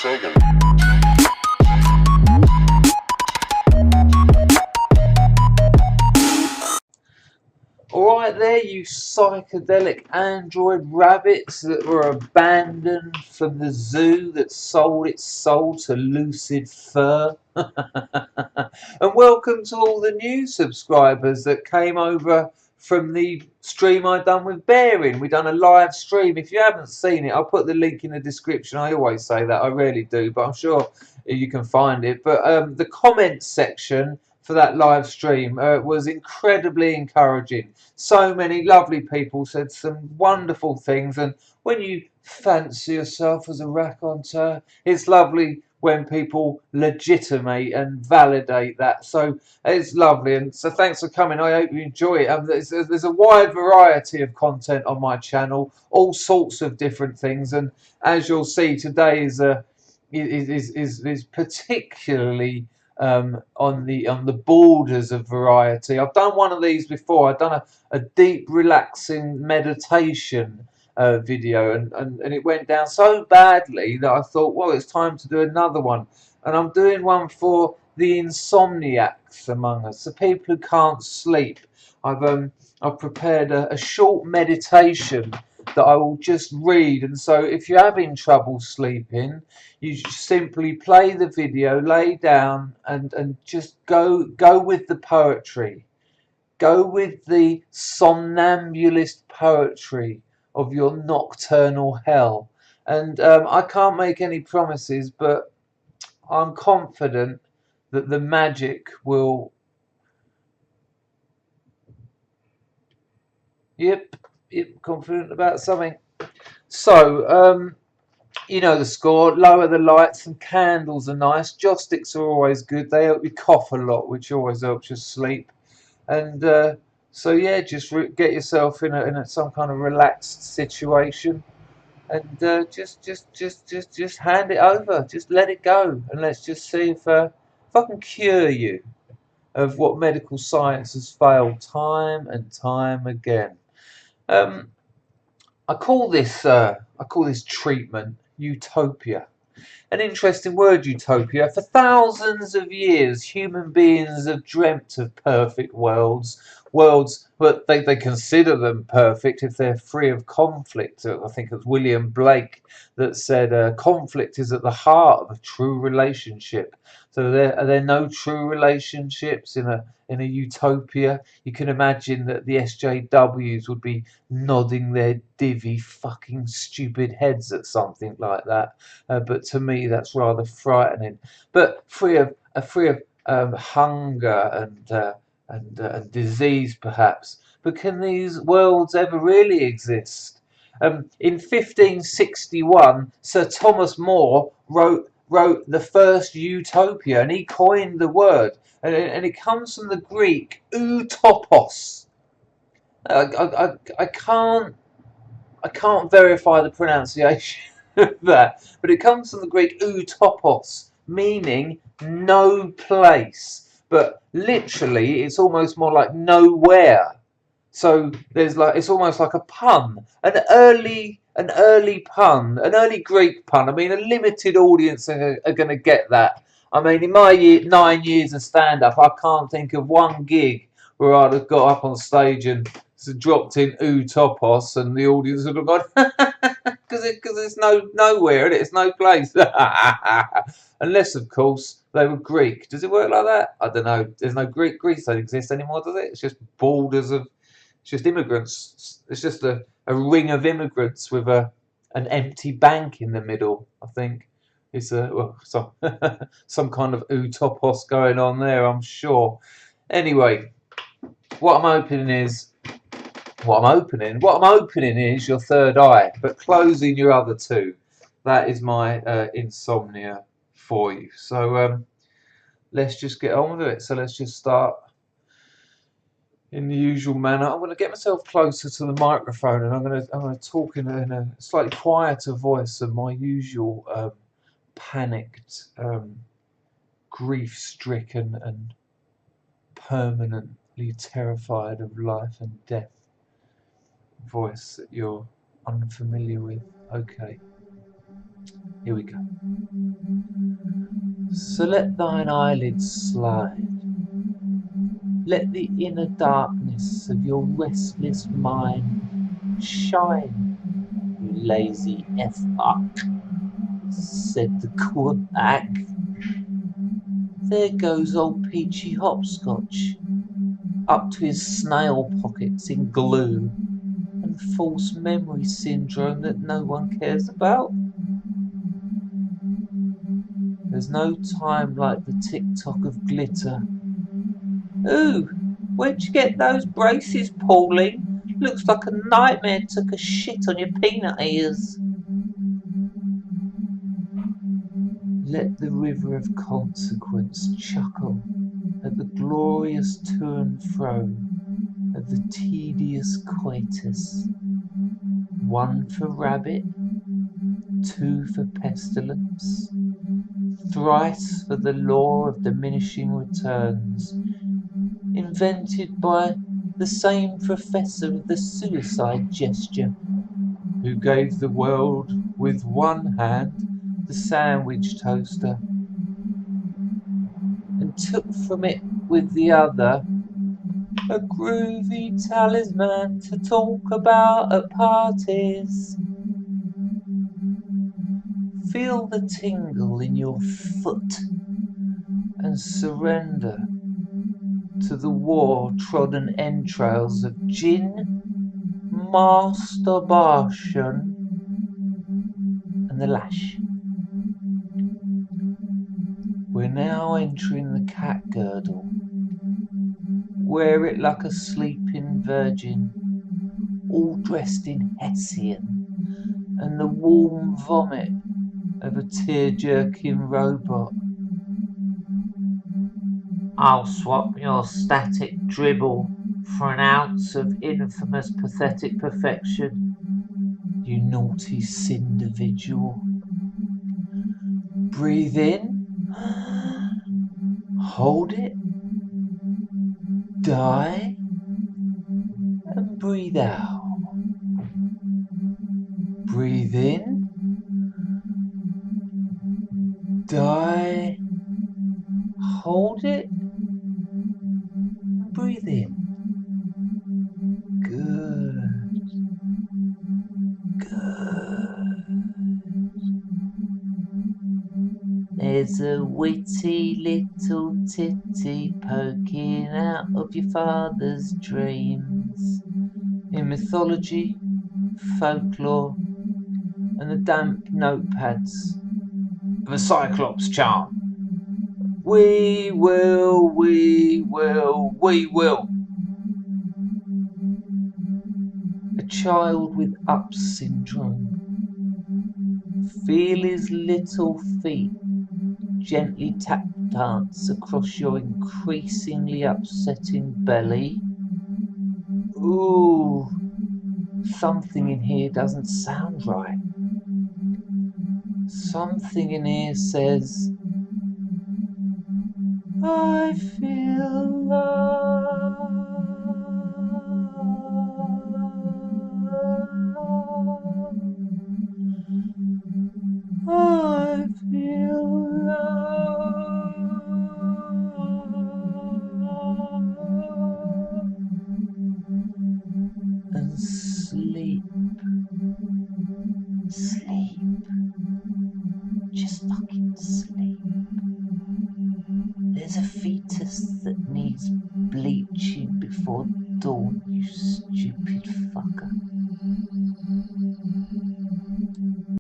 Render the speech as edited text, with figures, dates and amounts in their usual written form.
Sagan. Alright there, you psychedelic android rabbits that were abandoned from the zoo that sold its soul to lucid fur. And welcome to all the new subscribers that came over from the stream I done with Bearing. We done a live stream. If you haven't seen it, I'll put the link in the description. I always say that, I rarely do, but I'm sure you can find it. But the comments section for that live stream was incredibly encouraging. So many lovely people said some wonderful things, and when you fancy yourself as a raconteur, it's lovely when people legitimate and validate that. So it's lovely, and so thanks for coming. I hope you enjoy it. There's a wide variety of content on my channel, all sorts of different things, and as you'll see, today is particularly on the borders of variety. I've done one of these before. I've done a deep relaxing meditation video, and it went down so badly that I thought, well, it's time to do another one. And I'm doing one for the insomniacs among us, the people who can't sleep. I've prepared a short meditation that I will just read, and so if you're having trouble sleeping, you simply play the video, lay down, and just go with the poetry. Go with the somnambulist poetry of your nocturnal hell. And I can't make any promises, but I'm confident that the magic will... Yep, confident about something. So, you know the score. Lower the lights, and candles are nice. Joss sticks are always good. They help you cough a lot, which always helps you sleep. And so yeah, just get yourself in some kind of relaxed situation, and just hand it over. Just let it go, and let's just see if I can cure you of what medical science has failed time and time again. Um, I call this treatment utopia. An interesting word, utopia. For thousands of years, human beings have dreamt of perfect worlds. Worlds, but they consider them perfect if they're free of conflict. I think it was William Blake that said conflict is at the heart of a true relationship. So are there no true relationships in a utopia? You can imagine that the SJWs would be nodding their divvy fucking stupid heads at something like that. But to me, that's rather frightening. But free of hunger and disease, perhaps. But can these worlds ever really exist? In 1561, Sir Thomas More wrote the first utopia, and he coined the word, and it comes from the Greek utopos. I can't verify the pronunciation of that, but it comes from the Greek utopos, meaning no place. But literally, it's almost more like nowhere. So it's almost like a pun, an early pun, an early Greek pun. I mean, a limited audience are going to get that. I mean, in my 9 years of stand-up, I can't think of one gig where I'd have got up on stage and dropped in "Utopos" and the audience would have gone because it's nowhere, and it's no place. Unless, of course, they were Greek. Does it work like that? I don't know. There's no Greece don't exist anymore, does it? It's just borders of... It's just immigrants. It's just a ring of immigrants with an empty bank in the middle. I think it's some kind of utopos going on there, I'm sure. Anyway, what I'm opening is your third eye, but closing your other two. That is my insomnia for you. So let's just get on with it. So let's just start in the usual manner. I'm going to get myself closer to the microphone, and I'm going to talk in a slightly quieter voice than my usual panicked, grief-stricken, and permanently terrified of life and death voice that you're unfamiliar with. Okay. Here we go. So let thine eyelids slide. Let the inner darkness of your restless mind shine, you lazy F-fuck, said the quack. There goes old Peachy Hopscotch, up to his snail pockets in glue and false memory syndrome that no one cares about. There's no time like the tick-tock of glitter. Ooh, where'd you get those braces, Pauline? Looks like a nightmare took a shit on your peanut ears. Let the river of consequence chuckle at the glorious to and fro of the tedious coitus. 1 for rabbit, 2 for pestilence, thrice for the law of diminishing returns, invented by the same professor of the suicide gesture, who gave the world with one hand the sandwich toaster, and took from it with the other a groovy talisman to talk about at parties. Feel the tingle in your foot and surrender to the war-trodden entrails of gin, masturbation, and the lash. We're now entering the cat girdle. Wear it like a sleeping virgin, all dressed in Hessian and the warm vomit of a tear-jerking robot. I'll swap your static dribble for an ounce of infamous pathetic perfection, you naughty cindervidual. Breathe in, hold it, die, and breathe out. Breathe in, die, hold it, and breathe in. Good. There's a witty little titty poking out of your father's dreams. In mythology, folklore, and the damp notepads of a Cyclops charm. We will. A child with up syndrome. Feel his little feet gently tap dance across your increasingly upsetting belly. Ooh, something in here doesn't sound right. Something in here says, I feel love. I feel love. And sleep. Sleep. Just fucking sleep. There's a fetus that needs bleaching before dawn, you stupid fucker.